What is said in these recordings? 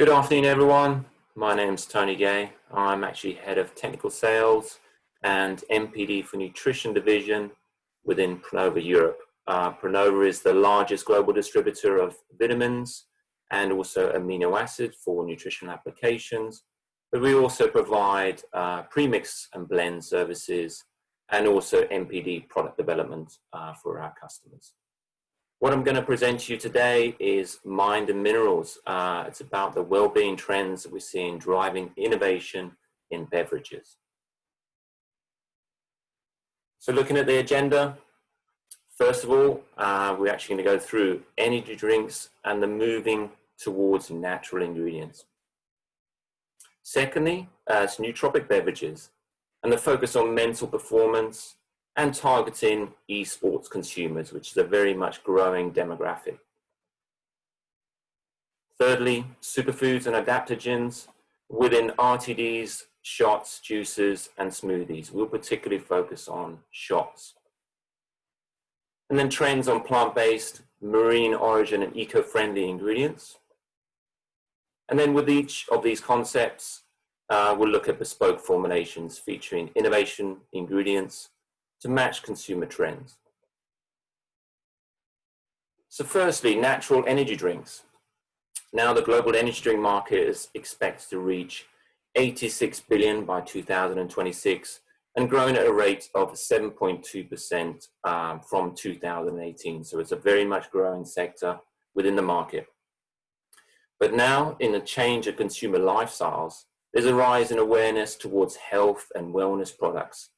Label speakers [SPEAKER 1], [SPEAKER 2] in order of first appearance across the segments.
[SPEAKER 1] Good afternoon, everyone. My name's Tony Gay. I'm actually head of technical sales and MPD for nutrition division within Pronova Europe. Pronova is the largest global distributor of vitamins and also amino acids for nutritional applications. But we also provide premix and blend services and also MPD product development for our customers. What I'm going to present to you today is Mind and Minerals. It's about the well-being trends that we're seeing driving innovation in beverages. So looking at the agenda, first of all, we're actually going to go through energy drinks and the moving towards natural ingredients. Secondly, it's nootropic beverages and the focus on mental performance and targeting esports consumers, which is a very much growing demographic. Thirdly, superfoods and adaptogens within RTDs, shots, juices, and smoothies. We'll particularly focus on shots. And then trends on plant-based, marine origin, and eco-friendly ingredients. And then with each of these concepts, we'll look at bespoke formulations featuring innovation ingredients to match consumer trends. So firstly, natural energy drinks. Now the global energy drink market is expected to reach 86 billion by 2026 and growing at a rate of 7.2% from 2018. So it's a very much growing sector within the market. But now in the change of consumer lifestyles, there's a rise in awareness towards health and wellness products.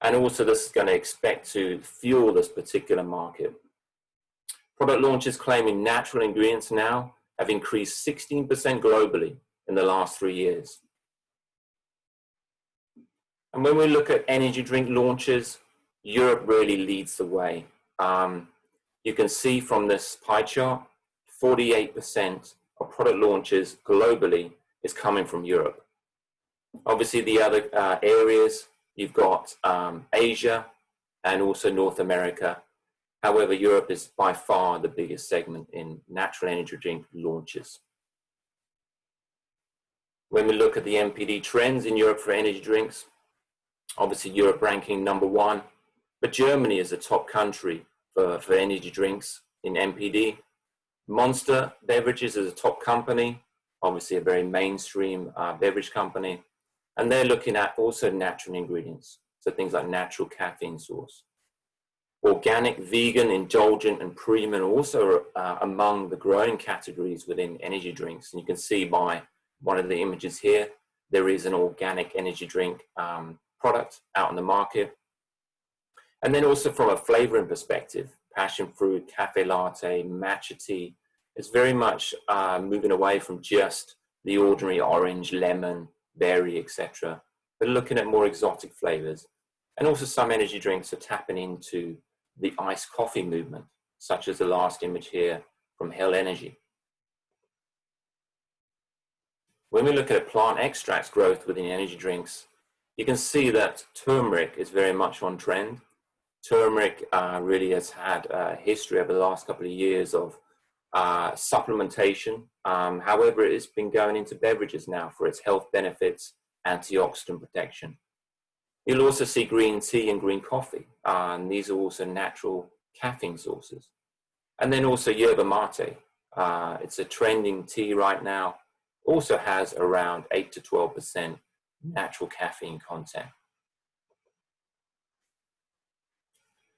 [SPEAKER 1] And also this is going to expect to fuel this particular market. Product launches claiming natural ingredients now have increased 16% globally in the last 3 years. And when we look at energy drink launches, Europe really leads the way. You can see from this pie chart, 48% of product launches globally is coming from Europe. Obviously the other areas, you've got Asia and also North America. However, Europe is by far the biggest segment in natural energy drink launches. When we look at the MPD trends in Europe for energy drinks, obviously Europe ranking #1, but Germany is the top country for energy drinks in MPD. Monster Beverages is a top company, obviously a very mainstream beverage company. And they're looking at also natural ingredients, so things like natural caffeine source. Organic, vegan, indulgent, and premium are also among the growing categories within energy drinks. And you can see by one of the images here, there is an organic energy drink product out in the market. And then also from a flavoring perspective, passion fruit, cafe latte, matcha tea, it's very much moving away from just the ordinary orange, lemon, berry, etc. But looking at more exotic flavors. And also some energy drinks are tapping into the iced coffee movement, such as the last image here from Hell Energy. When we look at plant extracts growth within energy drinks, you can see that turmeric is very much on trend. Turmeric really has had a history over the last couple of years of supplementation. However, it's been going into beverages now for its health benefits, antioxidant protection. You'll also see green tea and green coffee. And these are also natural caffeine sources. And then also yerba mate. It's a trending tea right now. Also has around 8 to 12% natural caffeine content.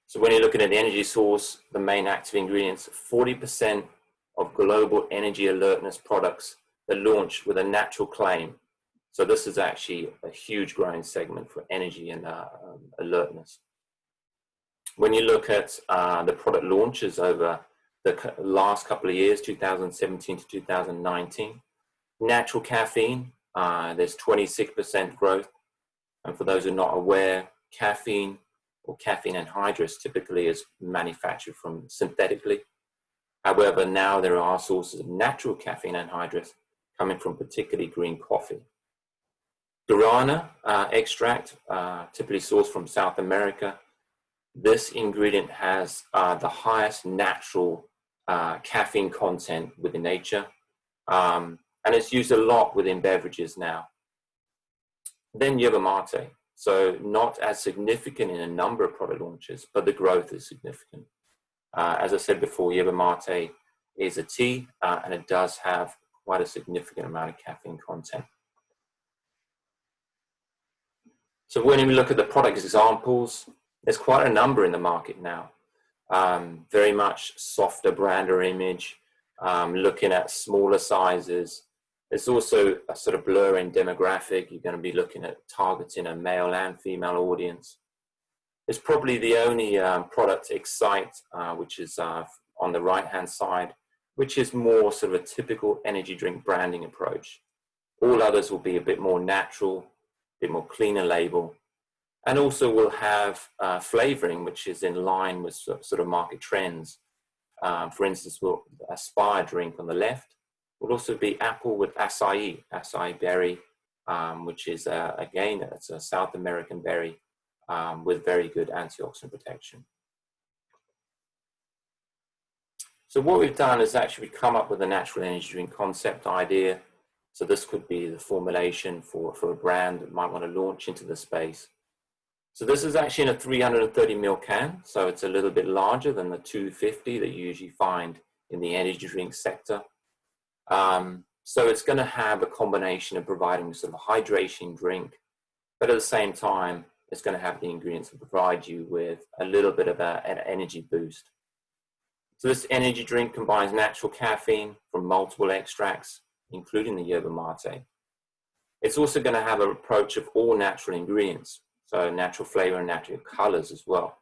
[SPEAKER 1] So when you're looking at the energy source, the main active ingredients, 40% of global energy alertness products that launch with a natural claim. So this is actually a huge growing segment for energy and alertness. When you look at the product launches over the last couple of years, 2017 to 2019, natural caffeine, there's 26% growth. And for those who are not aware, caffeine or caffeine anhydrous typically is manufactured from synthetically. However, now there are sources of natural caffeine anhydrous coming from particularly green coffee. Guarana extract, typically sourced from South America. This ingredient has the highest natural caffeine content within nature. and it's used a lot within beverages now. Then yerba mate. So not as significant in a number of product launches, but the growth is significant. As I said before, yerba mate is a tea, and it does have quite a significant amount of caffeine content. So when we look at the product examples, there's quite a number in the market now. Very much softer brand or image, looking at smaller sizes. There's also a sort of blurring demographic. You're going to be looking at targeting a male and female audience. It's probably the only product, Excite, which is on the right-hand side, which is more sort of a typical energy drink branding approach. All others will be a bit more natural, a bit more cleaner label, and also will have flavoring, which is in line with sort of market trends. For instance, we'll Aspire drink on the left will also be apple with acai berry, which is, again, it's a South American berry with very good antioxidant protection. So what we've done is actually come up with a natural energy drink concept idea. So this could be the formulation for a brand that might want to launch into the space. So this is actually in a 330 ml can, so it's a little bit larger than the 250 that you usually find in the energy drink sector. So it's going to have a combination of providing sort of a hydration drink, but at the same time, it's going to have the ingredients to provide you with a little bit of an energy boost. So this energy drink combines natural caffeine from multiple extracts, including the yerba mate. It's also going to have an approach of all natural ingredients, so natural flavor and natural colors as well.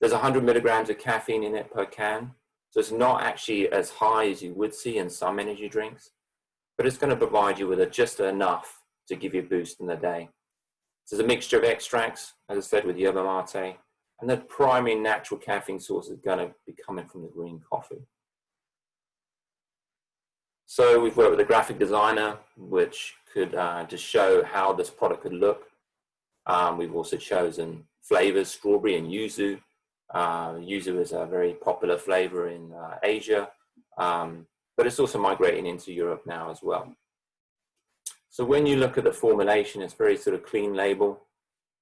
[SPEAKER 1] There's 100 milligrams of caffeine in it per can, so it's not actually as high as you would see in some energy drinks, but it's going to provide you with just enough to give you a boost in the day. So there's a mixture of extracts, as I said, with yerba mate, and the primary natural caffeine source is going to be coming from the green coffee. So we've worked with a graphic designer, which could just show how this product could look. We've also chosen flavors, strawberry and yuzu. Yuzu is a very popular flavor in Asia, but it's also migrating into Europe now as well. So when you look at the formulation, it's very sort of clean label.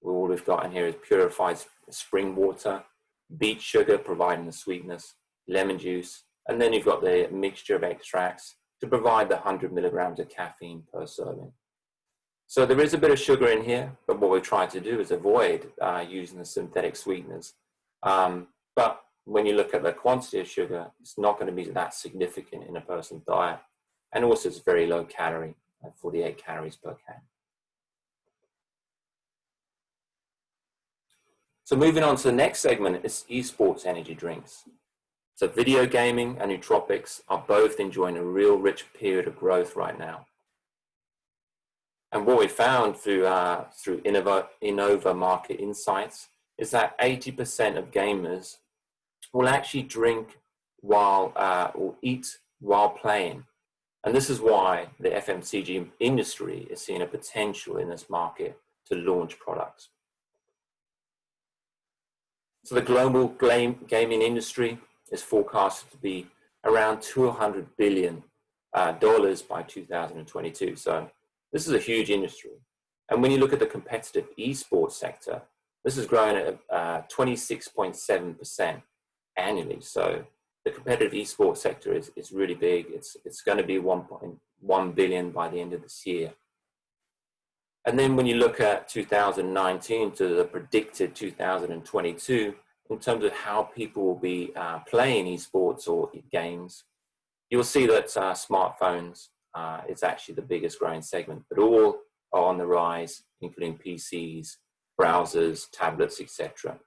[SPEAKER 1] All we've got in here is purified spring water, beet sugar providing the sweetness, lemon juice, and then you've got the mixture of extracts to provide the 100 milligrams of caffeine per serving. So there is a bit of sugar in here, but what we're trying to do is avoid using the synthetic sweeteners. But when you look at the quantity of sugar, it's not going to be that significant in a person's diet. And also it's very low calorie, 48 calories per can. So moving on to the next segment is esports energy drinks. So video gaming and nootropics are both enjoying a real rich period of growth right now. And what we found through Innova Market Insights is that 80% of gamers will actually drink while or eat while playing. And this is why the FMCG industry is seeing a potential in this market to launch products. So the global gaming industry is forecasted to be around $200 billion by 2022. So this is a huge industry. And when you look at the competitive esports sector, this is growing at 26.7% annually. So the competitive esports sector is really big. It's going to be 1.1 billion by the end of this year. And then when you look at 2019 to the predicted 2022, in terms of how people will be playing esports or games, you'll see that smartphones is actually the biggest growing segment, but all are on the rise, including PCs, browsers, tablets, etc.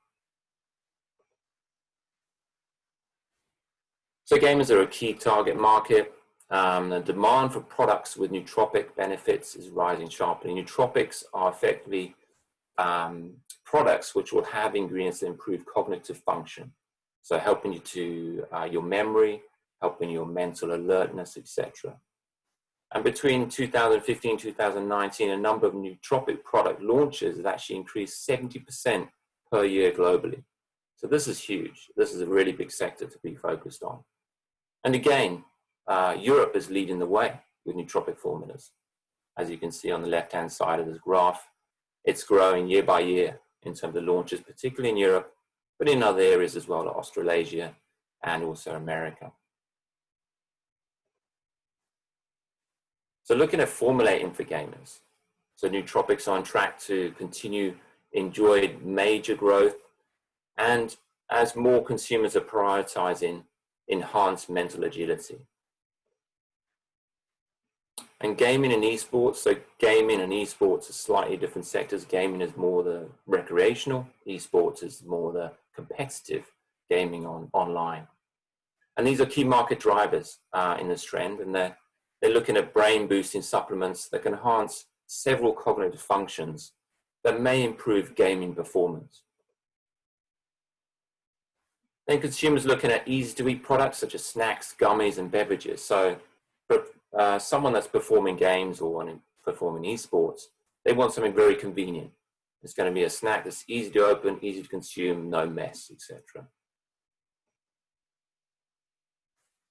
[SPEAKER 1] So gamers are a key target market. The demand for products with nootropic benefits is rising sharply. Nootropics are effectively products which will have ingredients that improve cognitive function, so helping you to your memory, helping your mental alertness, etc. And between 2015 and 2019, a number of nootropic product launches have actually increased 70% per year globally. So this is huge. This is a really big sector to be focused on. And again, Europe is leading the way. with nootropic formulas. As you can see on the left-hand side of this graph, it's growing year by year in terms of launches, particularly in Europe, but in other areas as well, like Australasia and also America. So looking at formulating for gamers, so nootropics are on track to continue enjoy major growth, and as more consumers are prioritizing enhanced mental agility. And gaming and esports, so gaming and esports are slightly different sectors. Gaming is more the recreational, esports is more the competitive gaming online. And these are key market drivers in this trend, and they're looking at brain boosting supplements that can enhance several cognitive functions that may improve gaming performance. Then consumers looking at easy to eat products such as snacks, gummies, and beverages. So for someone that's performing games or performing esports, they want something very convenient. It's going to be a snack that's easy to open, easy to consume, no mess, etc.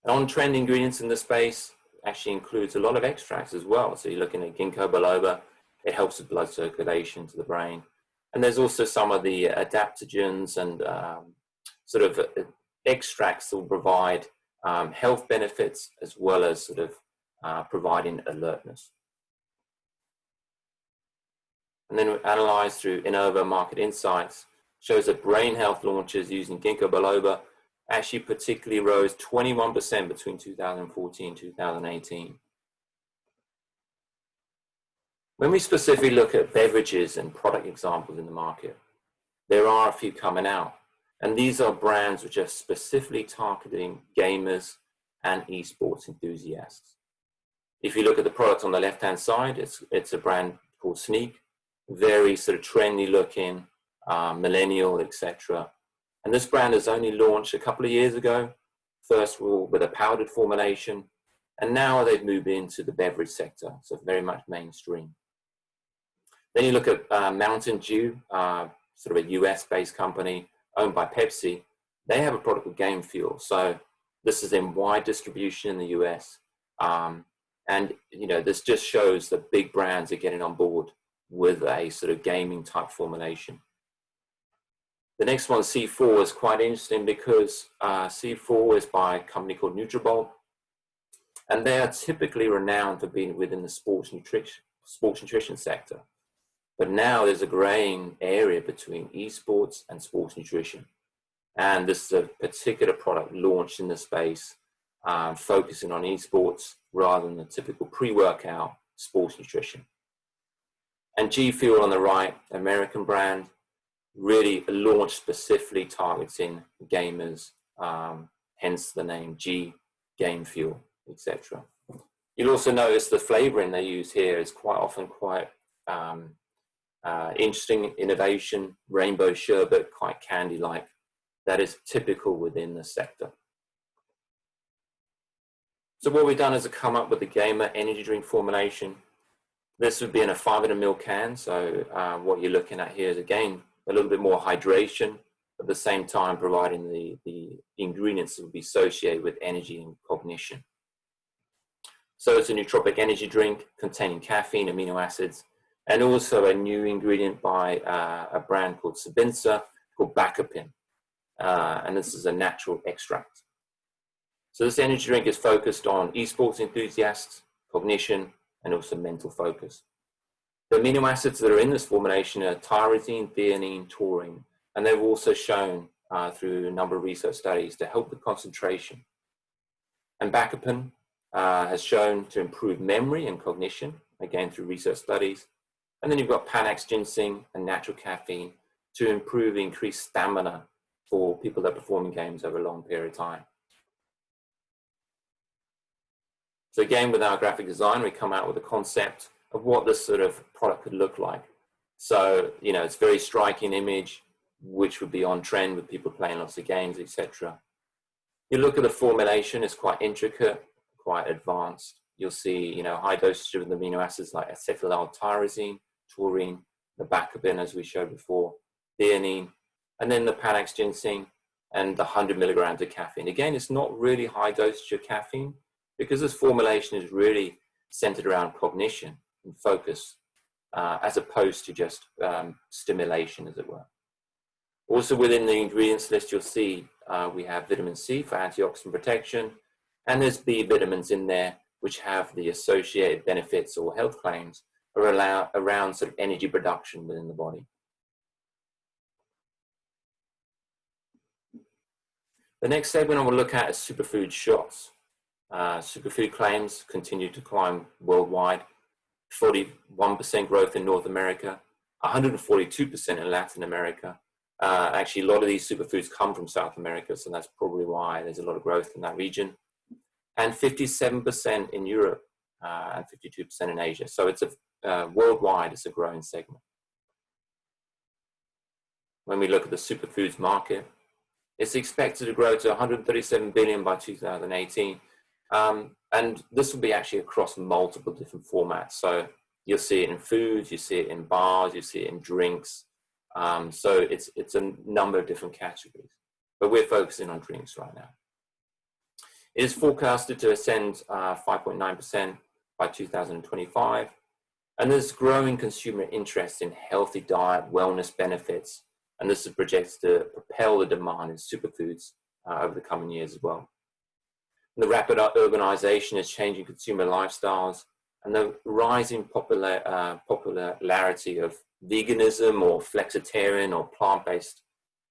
[SPEAKER 1] On-trend ingredients in the space actually includes a lot of extracts as well. So you're looking at ginkgo biloba. It helps with blood circulation to the brain. And there's also some of the adaptogens and sort of extracts that will provide health benefits as well as sort of providing alertness. And then we analyzed through Innova Market Insights, shows that brain health launches using ginkgo biloba actually particularly rose 21% between 2014 and 2018. When we specifically look at beverages and product examples in the market, there are a few coming out. And these are brands which are specifically targeting gamers and esports enthusiasts. If you look at the product on the left-hand side, it's a brand called Sneak, very sort of trendy looking, millennial, etc. And this brand has only launched a couple of years ago, first of all with a powdered formulation, and now they've moved into the beverage sector, so very much mainstream. Then you look at Mountain Dew, sort of a US-based company owned by Pepsi. They have a product called Game Fuel. So this is in wide distribution in the US. And you know, this just shows that big brands are getting on board with a sort of gaming type formulation. The next one, C4, is quite interesting because C4 is by a company called Nutribulk, and they are typically renowned for being within the sports nutrition sector. But now there's a graying area between esports and sports nutrition. And this is a particular product launched in the space, focusing on esports rather than the typical pre-workout sports nutrition. And G Fuel on the right, American brand, really launched specifically targeting gamers, hence the name G, Game Fuel, etc. You'll also notice the flavoring they use here is quite often quite interesting innovation, rainbow sherbet, quite candy-like. That is typical within the sector. So what we've done is to come up with a gamer energy drink formulation. This would be in a 500 ml can. So what you're looking at here is, again, a little bit more hydration, at the same time providing the ingredients that would be associated with energy and cognition. So it's a nootropic energy drink containing caffeine, amino acids, and also a new ingredient by a brand called Sabinsa called Bacapin. And this is a natural extract. So this energy drink is focused on esports enthusiasts, cognition, and also mental focus. The amino acids that are in this formulation are tyrosine, theanine, taurine, and they've also shown through a number of research studies to help with concentration. And Bacapin has shown to improve memory and cognition, again through research studies. And then you've got Panax ginseng and natural caffeine to improve increased stamina for people that are performing games over a long period of time. So again, with our graphic design, we come out with a concept of what this sort of product could look like. So, you know, it's a very striking image, which would be on trend with people playing lots of games, etc. You look at the formulation, it's quite intricate, quite advanced. You'll see, you know, high dosage of the amino acids like acetyltyrosine, taurine, the Bacapin, as we showed before, theanine, and then the Panax ginseng and the 100 milligrams of caffeine. Again, it's not really high dosage of caffeine because this formulation is really centered around cognition and focus, as opposed to just stimulation, as it were. Also within the ingredients list, you'll see we have vitamin C for antioxidant protection, and there's B vitamins in there, which have the associated benefits or health claims around sort of energy production within the body. The next segment I will look at is superfood shots. Superfood claims continue to climb worldwide. 41% growth in North America, 142% in Latin America. Actually, a lot of these superfoods come from South America, so that's probably why there's a lot of growth in that region. And 57% in Europe, and 52% in Asia. So it's worldwide, it's a growing segment. When we look at the superfoods market, it's expected to grow to 137 billion by 2018. And this will be actually across multiple different formats. So you'll see it in foods, you see it in bars, you see it in drinks. So it's a number of different categories, but we're focusing on drinks right now. It is forecasted to ascend 5.9% by 2025. And there's growing consumer interest in healthy diet, wellness benefits. And this is projected to propel the demand in superfoods over the coming years as well. And the rapid urbanization is changing consumer lifestyles, and the rising popularity of veganism or flexitarian or plant-based,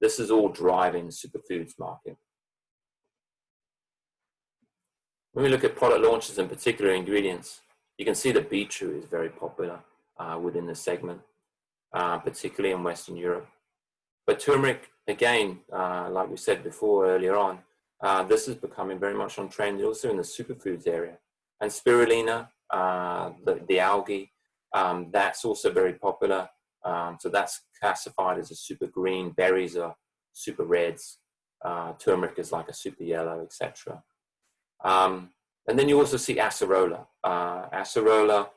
[SPEAKER 1] this is all driving the superfoods market. When we look at product launches and particular ingredients, you can see that beetroot is very popular within the segment, particularly in Western Europe. But turmeric, again, like we said before earlier on, this is becoming very much on trend also in the superfoods area. And spirulina, the algae, that's also very popular. So that's classified as a super green, berries are super reds, turmeric is like a super yellow, etc. And then you also see acerola. Acerola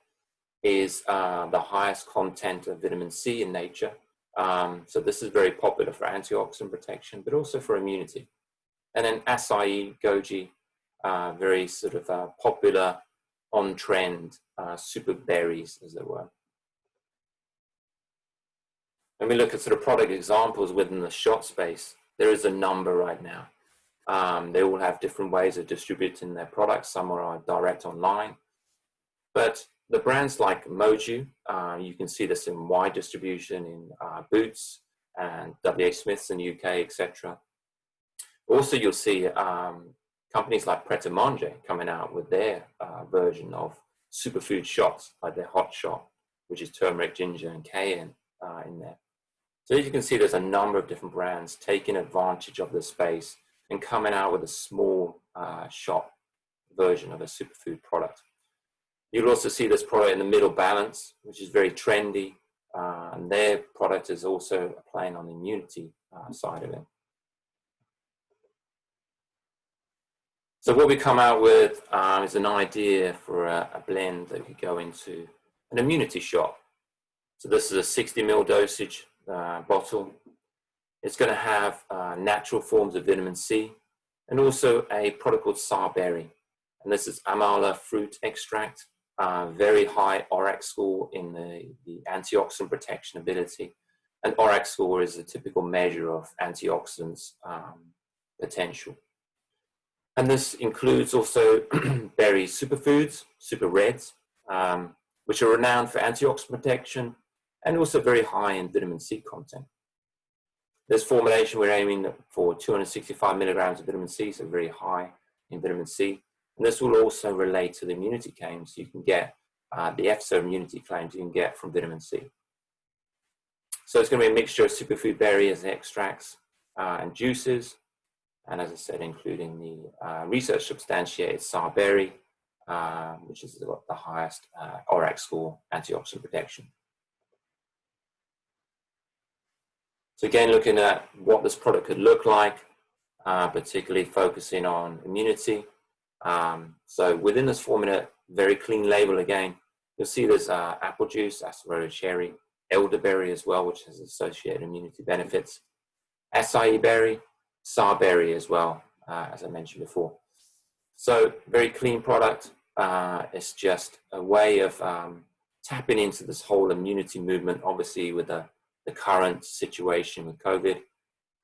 [SPEAKER 1] is the highest content of vitamin C in nature. So this is very popular for antioxidant protection, but also for immunity. And then acai, goji, very sort of popular, on trend, super berries, as it were. When we look at sort of product examples within the shot space, there is a number right now. They all have different ways of distributing their products. Some are direct online. But the brands like Moju, you can see this in wide distribution in Boots and WH Smith's in the UK, etc. Also, you'll see companies like Pret a Manger coming out with their version of superfood shots, like their hot shot, which is turmeric, ginger, and cayenne in there. So as you can see, there's a number of different brands taking advantage of the space and coming out with a small shot version of a superfood product. You'll also see this product in the Middle Balance, which is very trendy, and their product is also playing on the immunity side of it. So what we come out with is an idea for a blend that could go into an immunity shot. So this is a 60 ml dosage bottle. It's going to have natural forms of vitamin C and also a product called Sarberry. And this is Amala fruit extract, very high ORAC score in the antioxidant protection ability. And ORAC score is a typical measure of antioxidants potential. And this includes also berry superfoods, super reds, which are renowned for antioxidant protection and also very high in vitamin C content. This formulation, we're aiming for 265 milligrams of vitamin C, so very high in vitamin C. And this will also relate to the immunity claims you can get, the EFSA immunity claims you can get from vitamin C. So it's going to be a mixture of superfood berries, extracts, and juices. And as I said, including the research substantiated Sarberry, which is the highest ORAC score antioxidant protection. So again, looking at what this product could look like, particularly focusing on immunity. So within this formula, very clean label again, you'll see there's apple juice, acerola cherry, elderberry as well, which has associated immunity benefits, acai berry, Sarberry as well, as I mentioned before. So very clean product, It's just a way of tapping into this whole immunity movement. Obviously, with the current situation with COVID,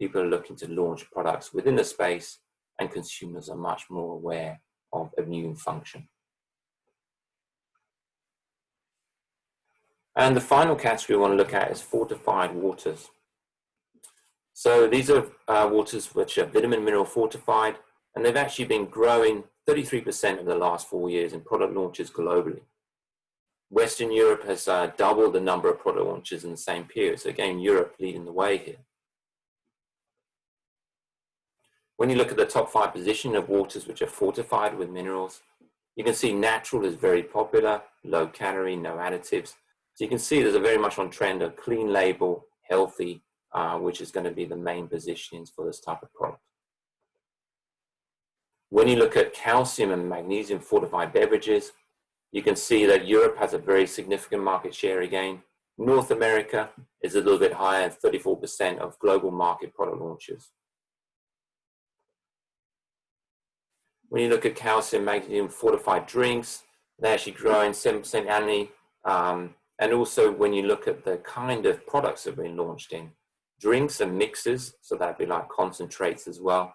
[SPEAKER 1] people are looking to launch products within the space, and consumers are much more aware of immune function. And the final category we want to look at is fortified waters. So these are waters which are vitamin mineral fortified, and they've actually been growing 33% in the last 4 years in product launches globally. Western Europe has doubled the number of product launches in the same period. So again, Europe leading the way here. When you look at the top 5 position of waters which are fortified with minerals, you can see natural is very popular, low calorie, no additives. So you can see there's a very much on trend of clean label, healthy, which is going to be the main positionings for this type of product. When you look at calcium and magnesium fortified beverages, you can see that Europe has a very significant market share again. North America is a little bit higher, 34% of global market product launches. When you look at calcium, magnesium fortified drinks, they're actually growing 7% annually. And also when you look at the kind of products that have been launched in, drinks and mixes, so that'd be like concentrates as well,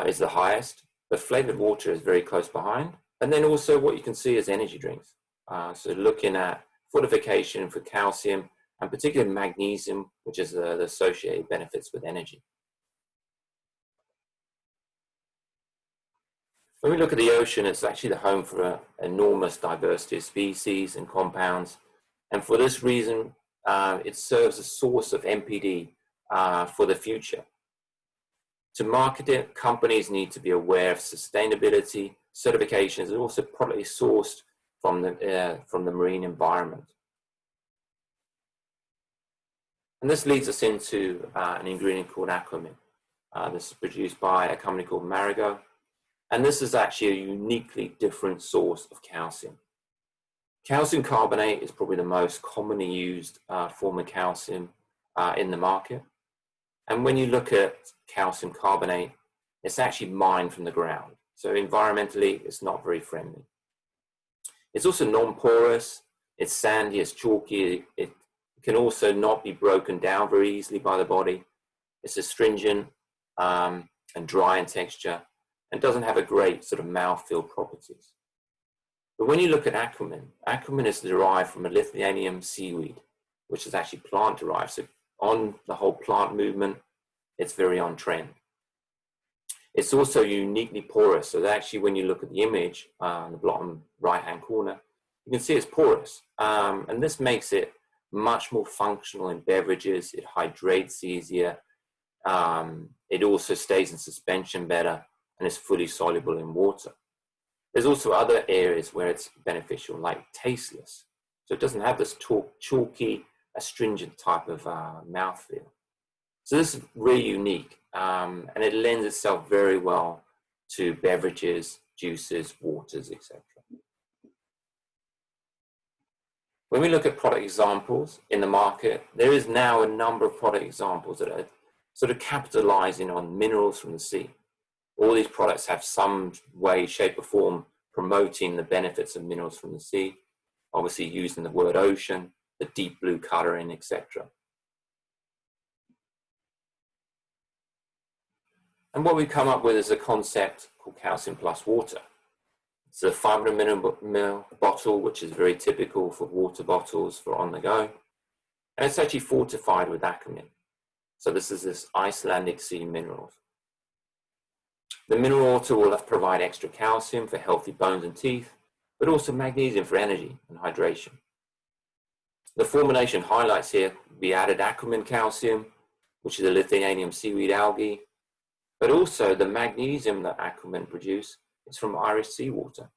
[SPEAKER 1] is the highest. But flavored water is very close behind. And then also what you can see is energy drinks. So looking at fortification for calcium and particularly magnesium, which is the associated benefits with energy. When we look at the ocean, it's actually the home for an enormous diversity of species and compounds. And for this reason, it serves as a source of MPD for the future. To market it, companies need to be aware of sustainability, certifications, and also properly sourced from the marine environment. And this leads us into an ingredient called Aquamin. This is produced by a company called Marigo. And this is actually a uniquely different source of calcium. Calcium carbonate is probably the most commonly used form of calcium in the market. And when you look at calcium carbonate, it's actually mined from the ground. So environmentally, it's not very friendly. It's also non-porous, it's sandy, it's chalky, it can also not be broken down very easily by the body. It's astringent and dry in texture, and doesn't have a great sort of mouthfeel properties. But when you look at Aquamin, Aquamin is derived from a Lithuanian seaweed, which is actually plant derived. So on the whole plant movement, it's very on trend. It's also uniquely porous. So that actually when you look at the image on the bottom right-hand corner, you can see it's porous. And this makes it much more functional in beverages. It hydrates easier. It also stays in suspension better, and is fully soluble in water. There's also other areas where it's beneficial, like tasteless. So it doesn't have this chalky, astringent type of mouthfeel. So this is really unique, and it lends itself very well to beverages, juices, waters, etc. When we look at product examples in the market, there is now a number of product examples that are sort of capitalizing on minerals from the sea. All these products have some way, shape or form promoting the benefits of minerals from the sea, obviously using the word ocean, the deep blue coloring, etc. And what we've come up with is a concept called calcium plus water. It's a 500 ml bottle, which is very typical for water bottles for on the go. And it's actually fortified with Aquamin. So this is this Icelandic sea minerals. The mineral water will provide extra calcium for healthy bones and teeth, but also magnesium for energy and hydration. The formulation highlights here, we added Aquamin calcium, which is a Lithuanian seaweed algae, but also the magnesium that Aquamin produce is from Irish seawater.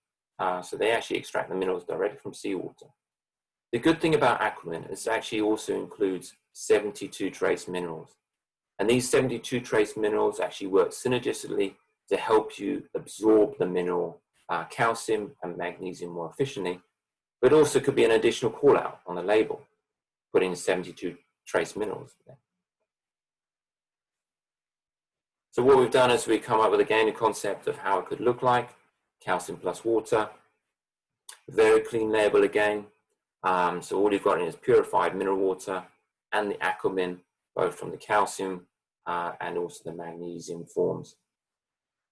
[SPEAKER 1] So they actually extract the minerals directly from seawater. The good thing about Aquamin is it actually also includes 72 trace minerals. And these 72 trace minerals actually work synergistically to help you absorb the mineral calcium and magnesium more efficiently, but also could be an additional call out on the label, putting 72 trace minerals there. So what we've done is we've come up with again a concept of how it could look like. calcium plus water. Very clean label again. So all you've got in is purified mineral water and the aquamin, both from the calcium and also the magnesium forms.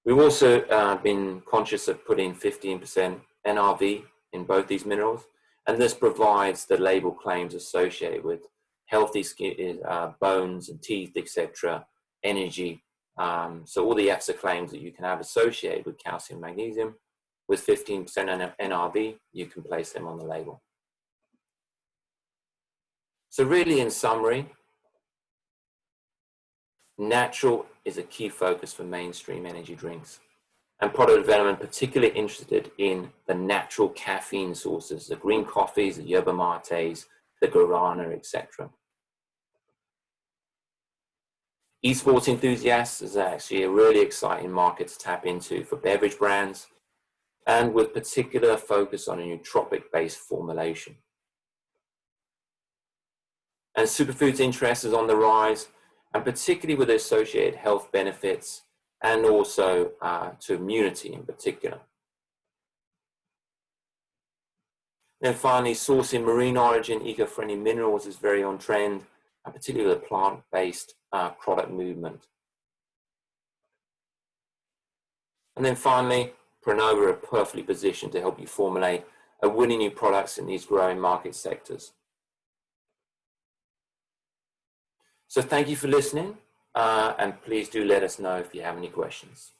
[SPEAKER 1] We've also been conscious of putting 15% NRV in both these minerals, and this provides the label claims associated with healthy skin, bones and teeth, etc., energy. So all the EFSA claims that you can have associated with calcium, magnesium, with 15% NRV, you can place them on the label. So really, in summary, natural is a key focus for mainstream energy drinks, and product development particularly interested in the natural caffeine sources, the green coffees, the yerba mates, the guarana, etc. Esports enthusiasts is actually a really exciting market to tap into for beverage brands, and with particular focus on a nootropic-based formulation. And superfoods interest is on the rise, and particularly with associated health benefits and also to immunity in particular. Then finally, sourcing marine origin eco-friendly minerals is very on trend, and particularly the plant-based product movement. And then finally, Pronova are perfectly positioned to help you formulate a winning new products in these growing market sectors. So thank you for listening, and please do let us know if you have any questions.